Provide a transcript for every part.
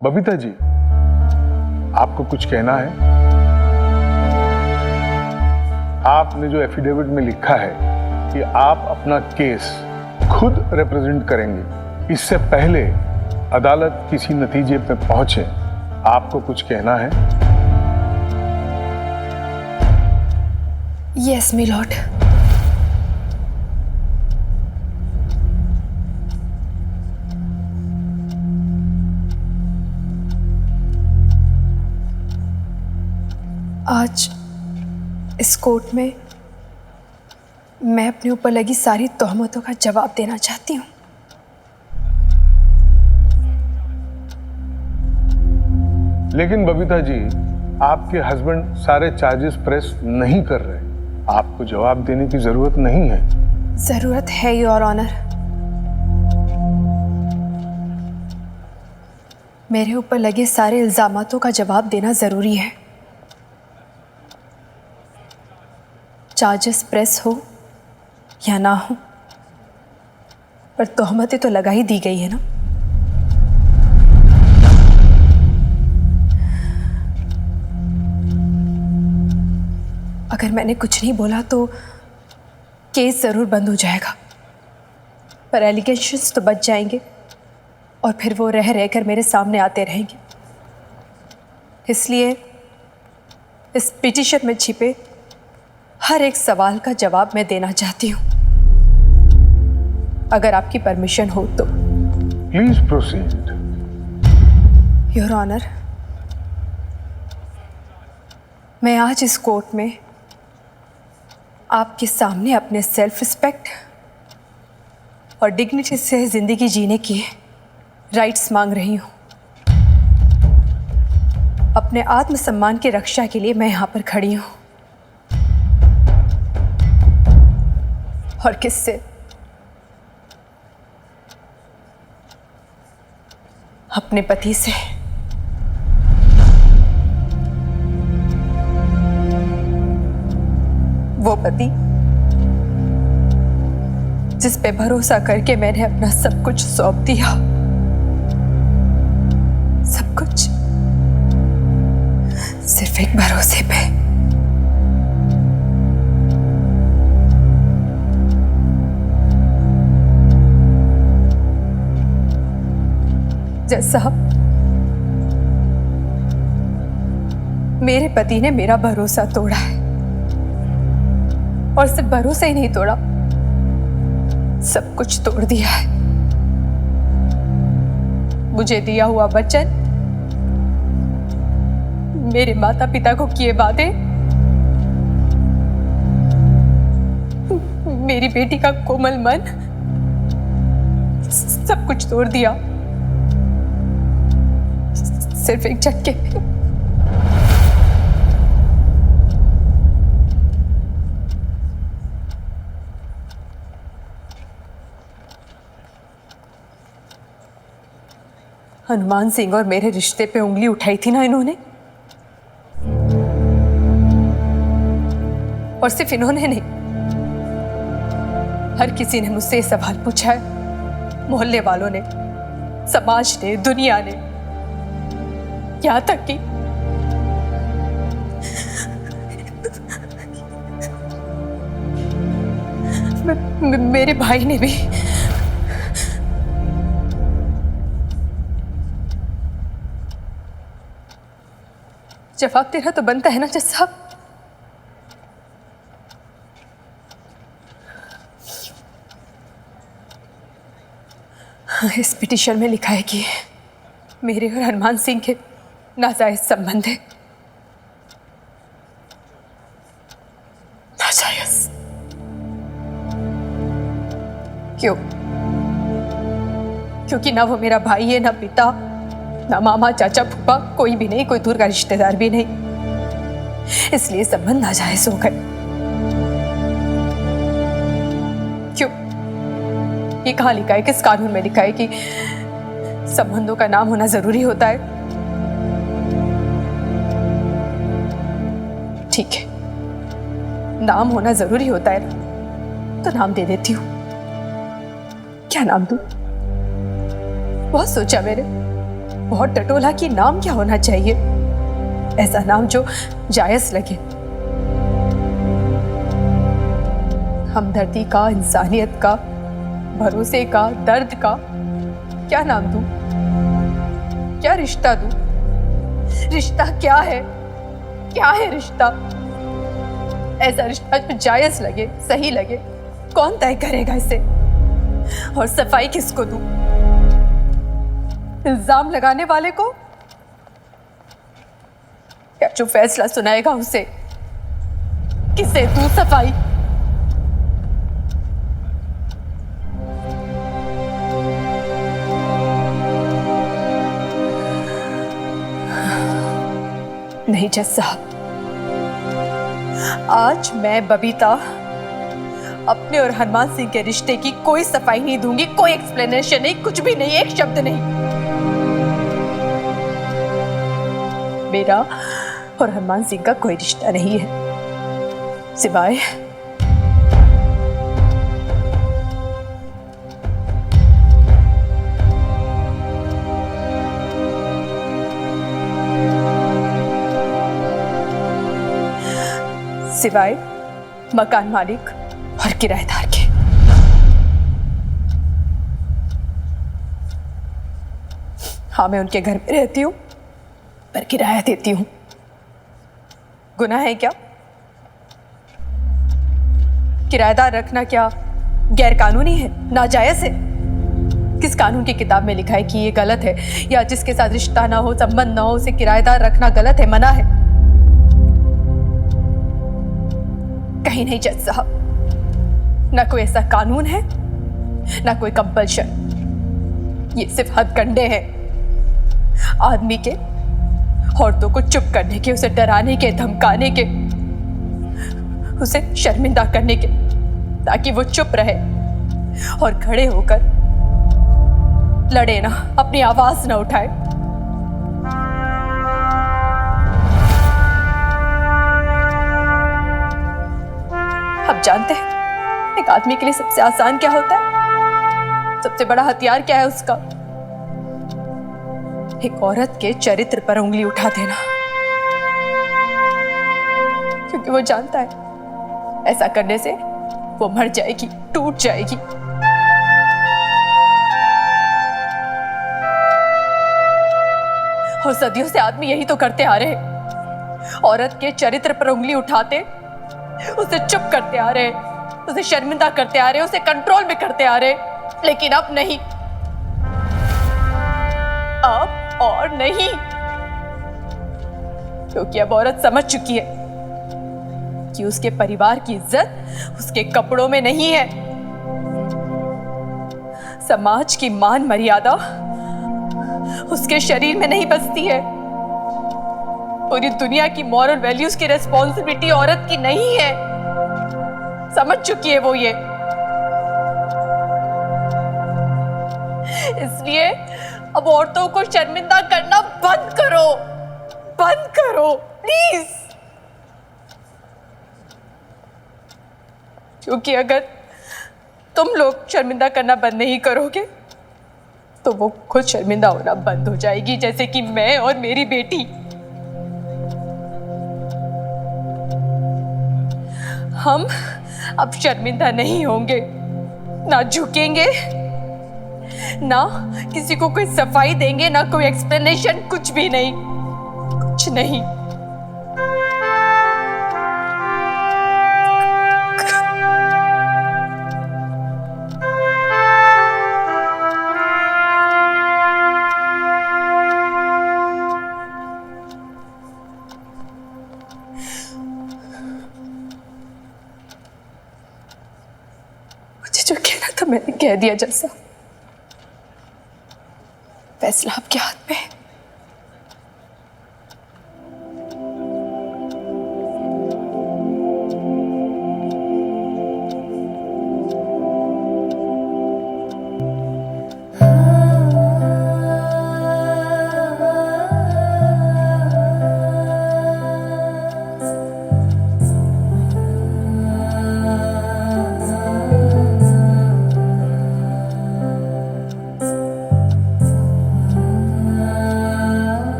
बबीता जी, आपको कुछ कहना है? आपने जो एफिडेविट में लिखा है कि आप अपना केस खुद रिप्रेजेंट करेंगे, इससे पहले अदालत किसी नतीजे पे पहुंचे, आपको कुछ कहना है? यस मी लॉर्ड। आज इस कोर्ट में मैं अपने ऊपर लगी सारी तोहमतों का जवाब देना चाहती हूँ। लेकिन बबीता जी, आपके हस्बैंड सारे चार्जेस प्रेस नहीं कर रहे, आपको जवाब देने की जरूरत नहीं है। जरूरत है योर ऑनर। मेरे ऊपर लगे सारे इल्जामातों का जवाब देना जरूरी है। चार्जेस प्रेस हो या ना हो, पर तोहमतें तो लगा ही दी गई है ना। अगर मैंने कुछ नहीं बोला तो केस जरूर बंद हो जाएगा, पर एलिगेशंस तो बच जाएंगे और फिर वो रह रहकर मेरे सामने आते रहेंगे। इसलिए इस पिटीशन में छिपे हर एक सवाल का जवाब मैं देना चाहती हूँ, अगर आपकी परमिशन हो तो। Please proceed. योर ऑनर, मैं आज इस कोर्ट में आपके सामने अपने सेल्फ रिस्पेक्ट और डिग्निटी से जिंदगी जीने की राइट्स मांग रही हूँ। अपने आत्मसम्मान की रक्षा के लिए मैं यहाँ पर खड़ी हूँ। और किससे? अपने पति से। वो पति जिस पे भरोसा करके मैंने अपना सब कुछ सौंप दिया, सब कुछ सिर्फ एक भरोसे पे। जज साहब, मेरे पति ने मेरा भरोसा तोड़ा है, और सिर्फ भरोसा ही नहीं तोड़ा, सब कुछ तोड़ दिया है। मुझे दिया हुआ वचन, मेरे माता पिता को किए वादे, मेरी बेटी का कोमल मन, सब कुछ तोड़ दिया सिर्फ एक झटके में। हनुमान सिंह और मेरे रिश्ते पे उंगली उठाई थी ना इन्होंने, और सिर्फ इन्होंने नहीं, हर किसी ने मुझसे सवाल पूछा है। मोहल्ले वालों ने, समाज ने, दुनिया ने, यहाँ तक कि मेरे भाई ने भी। जवाब देना तो बनता है ना जज साहब। इस पिटीशन में लिखा है कि मेरे और हनुमान सिंह के नाजायज संबंध है। नाजायज क्यों? क्योंकि ना वो मेरा भाई है, ना पिता, ना मामा, चाचा, फूफा, कोई भी नहीं, कोई दूर का रिश्तेदार भी नहीं। इसलिए संबंध नाजायज हो गए। क्यों? ये कहाँ लिखा है, किस कानून में लिखा है कि संबंधों का नाम होना जरूरी होता है? ठीक है, नाम होना जरूरी होता है ना, तो नाम दे देती हूँ। क्या नाम दूं? बहुत सोचा मैंने, बहुत टटोला कि नाम क्या होना चाहिए, ऐसा नाम जो जायज लगे। हमदर्दी का, इंसानियत का, भरोसे का, दर्द का, क्या नाम दूं? क्या रिश्ता दूं? रिश्ता क्या है? क्या है रिश्ता? ऐसा रिश्ता जो जायज लगे, सही लगे, कौन तय करेगा इसे? और सफाई किसको दूं? इल्जाम लगाने वाले को या जो फैसला सुनाएगा उसे? किसे दूं सफाई? नहीं जज साहब, आज मैं बबीता अपने और हनुमान सिंह के रिश्ते की कोई सफाई नहीं दूंगी, कोई एक्सप्लेनेशन नहीं, कुछ भी नहीं, एक शब्द नहीं। मेरा और हनुमान सिंह का कोई रिश्ता नहीं है सिवाय सिवाय मकान मालिक और किराएदार के। हाँ, मैं उनके घर में रहती हूँ पर किराया देती हूँ। गुनाह है क्या? किराएदार रखना क्या गैर कानूनी है, नाजायज है? किस कानून की किताब में लिखा है कि ये गलत है, या जिसके साथ रिश्ता ना हो, संबंध ना हो, उसे किराएदार रखना गलत है, मना है? कहीं नहीं जज साहब, ना कोई ऐसा कानून है ना कोई कंपल्शन। ये सिर्फ हथकंडे हैं आदमी के औरतों को चुप करने के, उसे डराने के, धमकाने के, उसे शर्मिंदा करने के, ताकि वो चुप रहे और खड़े होकर लड़े ना, अपनी आवाज ना उठाए। आप जानते हैं एक आदमी के लिए सबसे आसान क्या होता है? सबसे बड़ा हथियार क्या है उसका? एक औरत के चरित्र पर उंगली उठा देना, क्योंकि वो जानता है ऐसा करने से वो मर जाएगी, टूट जाएगी। और सदियों से आदमी यही तो करते आ रहे हैं, औरत के चरित्र पर उंगली उठाते, उसे चुप करते आ रहे, उसे शर्मिंदा करते आ रहे, उसे कंट्रोल में करते आ रहे। लेकिन अब नहीं, अब और नहीं, क्योंकि अब औरत समझ चुकी है कि उसके परिवार की इज्जत उसके कपड़ों में नहीं है। समाज की मान मर्यादा उसके शरीर में नहीं बसती है। पूरी दुनिया की मॉरल वैल्यूज की रिस्पॉन्सिबिलिटी औरत की नहीं है। समझ चुकी है वो ये। इसलिए अब औरतों को शर्मिंदा करना बंद करो, बंद करो प्लीज। क्योंकि अगर तुम लोग शर्मिंदा करना बंद नहीं करोगे तो वो खुद शर्मिंदा होना बंद हो जाएगी, जैसे कि मैं और मेरी बेटी। हम अब शर्मिंदा नहीं होंगे, ना झुकेंगे, ना किसी को कोई सफाई देंगे, ना कोई एक्सप्लेनेशन, कुछ भी नहीं, कुछ नहीं। मुझे जो कहना था मैंने कह दिया। जैसा फैसला आपके हाथ में है।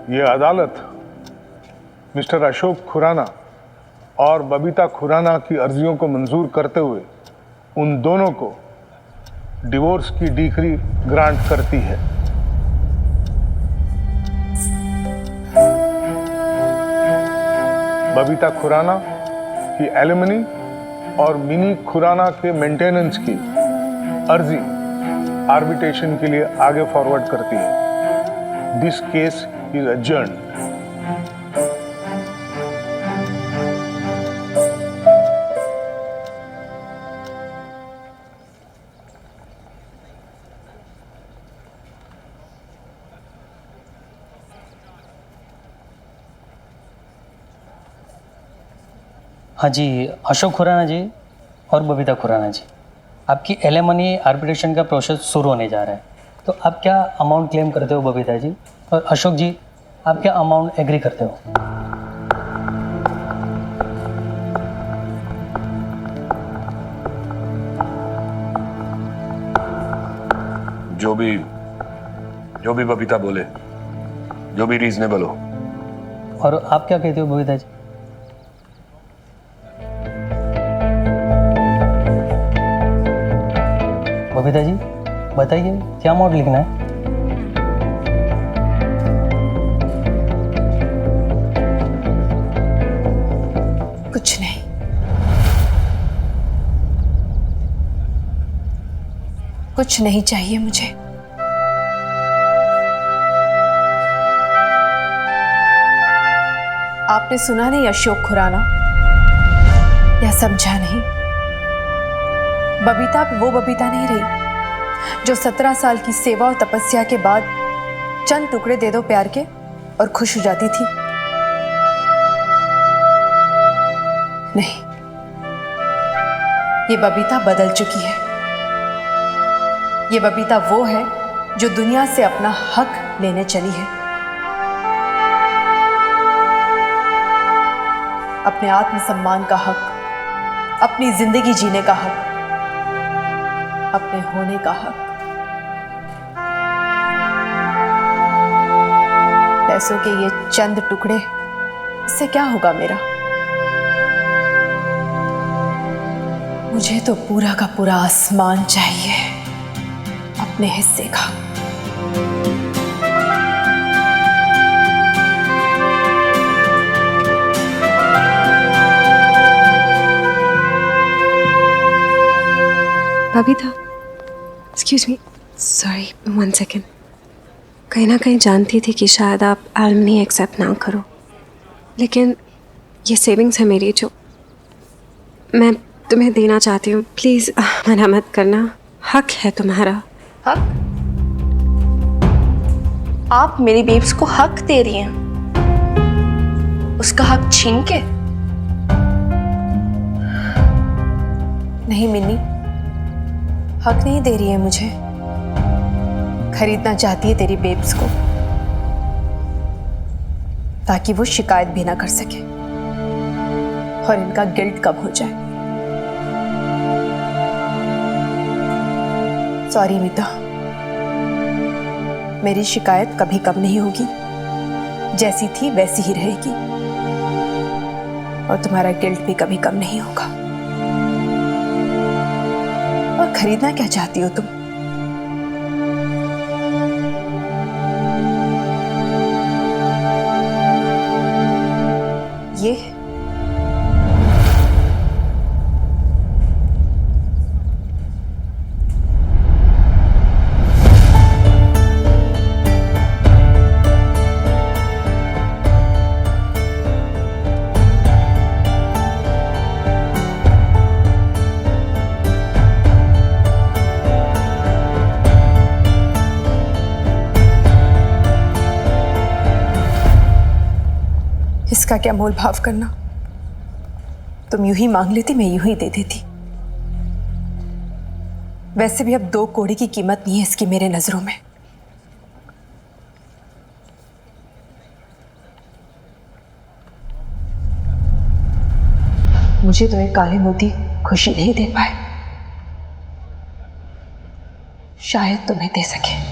ये अदालत मिस्टर अशोक खुराना और बबीता खुराना की अर्जियों को मंजूर करते हुए उन दोनों को डिवोर्स की डिक्री ग्रांट करती है। बबीता खुराना की एलिमनी और मिनी खुराना के मेंटेनेंस की अर्जी आर्बिट्रेशन के लिए आगे फॉरवर्ड करती है। This case is adjourned. हाँ जी, अशोक खुराना जी और बबीता खुराना जी, आपकी एलिमनी आर्बिट्रेशन का प्रोसेस शुरू होने जा रहा है। तो आप क्या अमाउंट क्लेम करते हो बबीता जी, और अशोक जी आप क्या अमाउंट एग्री करते हो? जो भी बबीता बोले, जो भी रीजनेबल हो। और आप क्या कहते हो बबीता जी? बबीता जी बताइए, क्या अमाउंट लिखना है? कुछ नहीं। कुछ नहीं चाहिए मुझे। आपने सुना नहीं अशोक खुराना, या समझा नहीं? बबीता अब वो बबीता नहीं रही जो 17 साल की सेवा और तपस्या के बाद चंद टुकड़े दे दो प्यार के और खुश हो जाती थी। नहीं, ये बबीता बदल चुकी है। ये बबीता वो है जो दुनिया से अपना हक लेने चली है। अपने आत्मसम्मान का हक, अपनी जिंदगी जीने का हक, अपने होने का हक। पैसों के ये चंद टुकड़े, इससे क्या होगा मेरा? मुझे तो पूरा का पूरा आसमान चाहिए, अपने हिस्से का। Babita, excuse me, sorry, 1 second. कहीं ना कहीं जानती थी कि शायद आप एलिमनी एक्सेप्ट ना करो, लेकिन ये सेविंग्स है मेरी जो मैं तुम्हें देना चाहती हूँ। प्लीज़ मना मत करना, हक है तुम्हारा। हक? आप मेरी बेब्स को हक दे रही हैं, उसका हक छीन के? नहीं मिन्नी, हक नहीं दे रही है मुझे। खरीदना चाहती है तेरी बेब्स को, ताकि वो शिकायत भी ना कर सके और इनका गिल्ट कम हो जाए। सॉरी मीता, मेरी शिकायत कभी कम नहीं होगी। जैसी थी वैसी ही रहेगी, और तुम्हारा गिल्ट भी कभी कम नहीं होगा। और खरीदना क्या चाहती हो तुम? ये इसका क्या मोल भाव करना? तुम यूं ही मांग लेती, मैं यूं ही दे देती। वैसे भी अब 2 कौड़ी की कीमत नहीं है इसकी मेरे नजरों में। मुझे तो एक काले मोती खुशी नहीं दे पाए, शायद तुम्हें दे सके।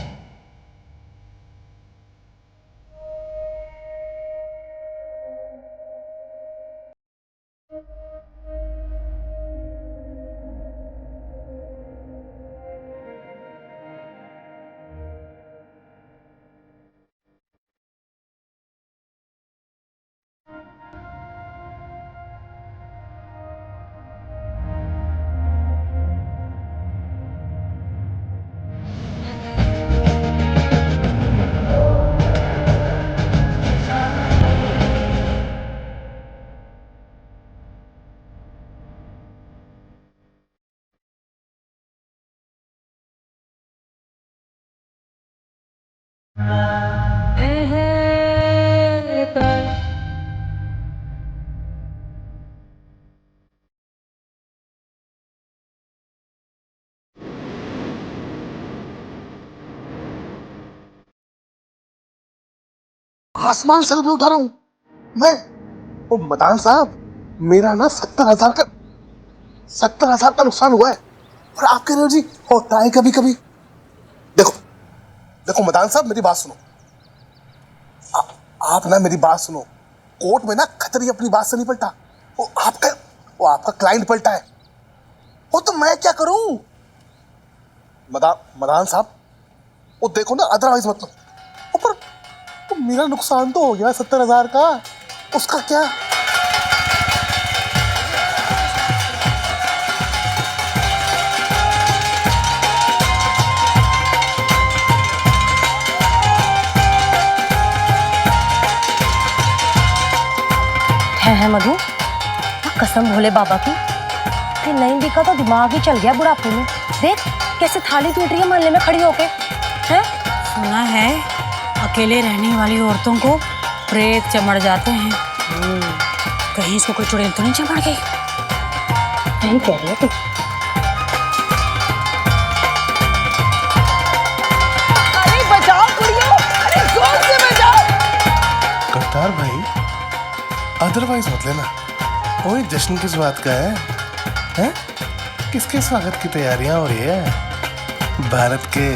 आसमान से भी उठा रहा हूं मैं। ओ मदान साहब, मेरा ना 70,000 का नुकसान हुआ है और आप कह रहे हो जी होता है कभी कभी। देखो देखो मदान साहब, मेरी बात सुनो। आप ना मेरी बात सुनो। कोर्ट में ना खतरी अपनी बात से नहीं पलटा, वो आपका क्लाइंट पलटा है। वो तो मैं क्या करूं मदान साहब, वो देखो ना, अदरवाइज मतलब ऊपर तो मेरा नुकसान तो हो गया 70,000 का, उसका क्या। है मधु, कसम भोले बाबा की, ये नहीं दिखा तो दिमाग ही चल गया बुढ़ापे में। देख कैसे थाली पीट रही है मोहल्ले में खड़ी होके। हैं? सुना है अकेले रहने वाली औरतों को प्रेत चमड़ जाते हैं। कहीं इसको कोई चुड़ैल तो नहीं चमड़ गई? नहीं कह रही है तू। अरे बचाओ कुड़ियों, अरे जोर से बचाओ। करतार भाई, अदरवाइज मत लेना। ओए जश्न किस बात का है? हैं? किसके स्वागत की तैयारियां हो रही है? भारत के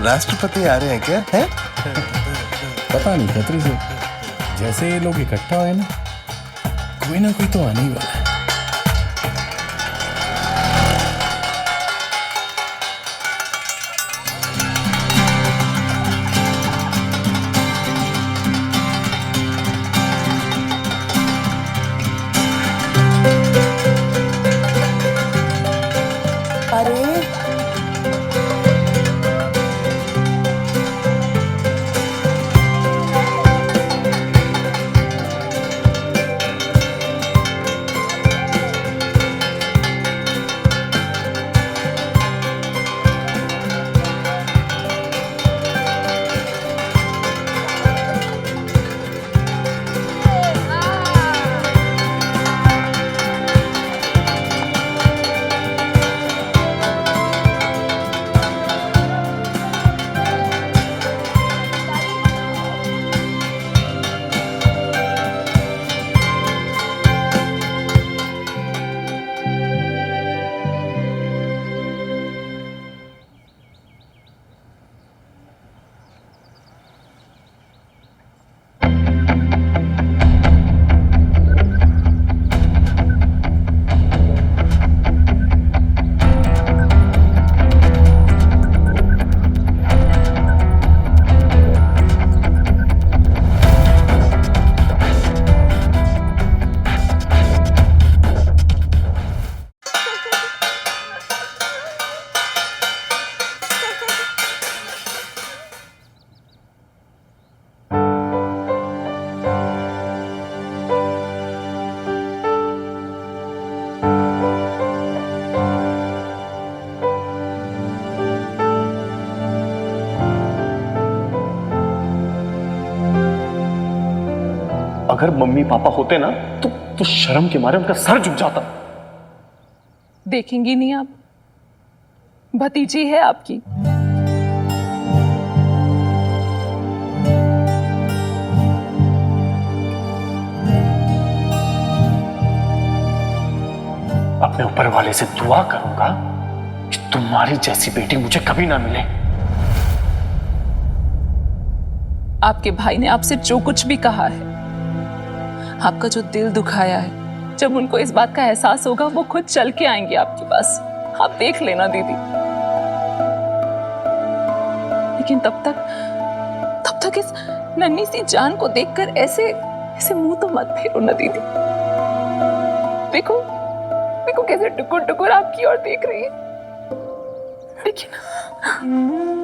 राष्ट्रपति आ रहे हैं क्या? हैं? पता नहीं खतरे से जैसे ये लोग इकट्ठा हुए ना, कोई ना कोई तो आने ही वाला है। अगर मम्मी पापा होते ना तो शर्म के मारे उनका सर झुक जाता। देखेंगी नहीं आप? भतीजी है आपकी। अपने ऊपर वाले से दुआ करूंगा कि तुम्हारी जैसी बेटी मुझे कभी ना मिले। आपके भाई ने आपसे जो कुछ भी कहा है, आपका जो दिल दुखाया है, जब उनको इस बात का एहसास होगा वो खुद चल के आएंगे आपके पास। आप देख लेना दीदी। लेकिन तब तक इस नन्ही सी जान को देखकर ऐसे मुंह तो मत फेरो ना दीदी। देखो देखो कैसे टुकुर टुकुर आपकी ओर देख रही है। देखिए ना।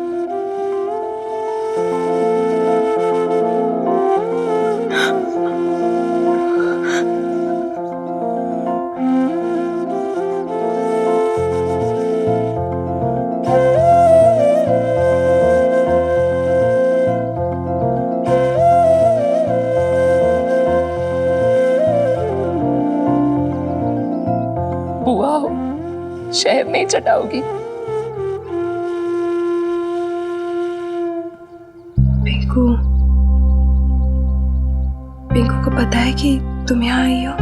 शहद नहीं चटाओगी? पिंकू, पिंकू को पता है कि तुम यहाँ आई हो?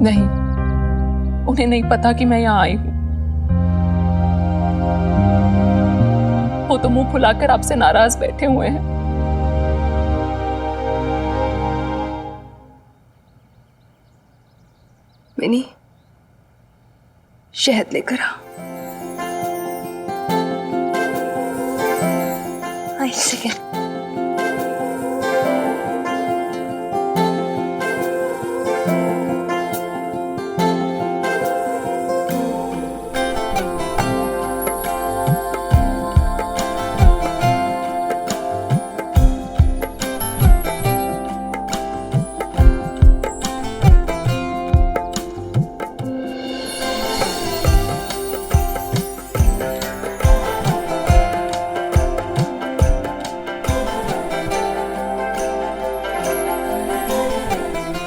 नहीं, उन्हें नहीं पता कि मैं यहाँ आई हूँ। वो तो मुंह फुलाकर आपसे नाराज बैठे हुए हैं। मिनी, शहद लेकर आ। एक सेकेंड।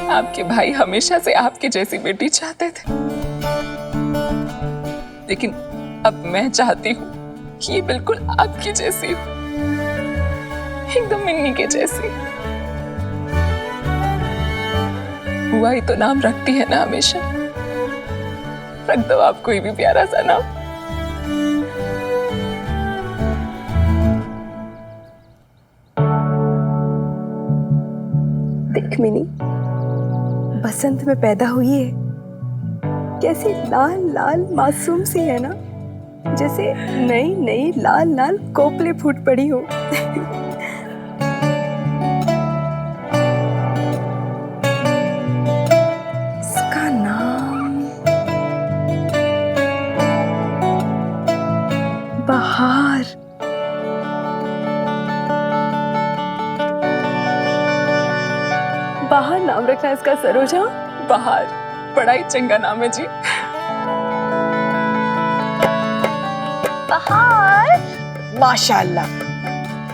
आपके भाई हमेशा से आपके जैसी बेटी चाहते थे, लेकिन अब मैं चाहती हूँ कि ये बिल्कुल आपकी जैसी हो, एकदम मिन्नी के जैसी। बुआ ही तो नाम रखती है ना हमेशा, रख दो आप कोई भी प्यारा सा नाम। देख मिनी, बसंत में पैदा हुई है, कैसी लाल लाल मासूम सी है ना, जैसे नई नई लाल लाल कोपले फूट पड़ी हो। इसका नाम बहार। बहार नाम रखना इसका, सरोजा। बहार बड़ा ही चंगा नाम है जी। बहार, माशाल्लाह,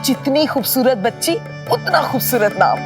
जितनी खूबसूरत बच्ची उतना खूबसूरत नाम।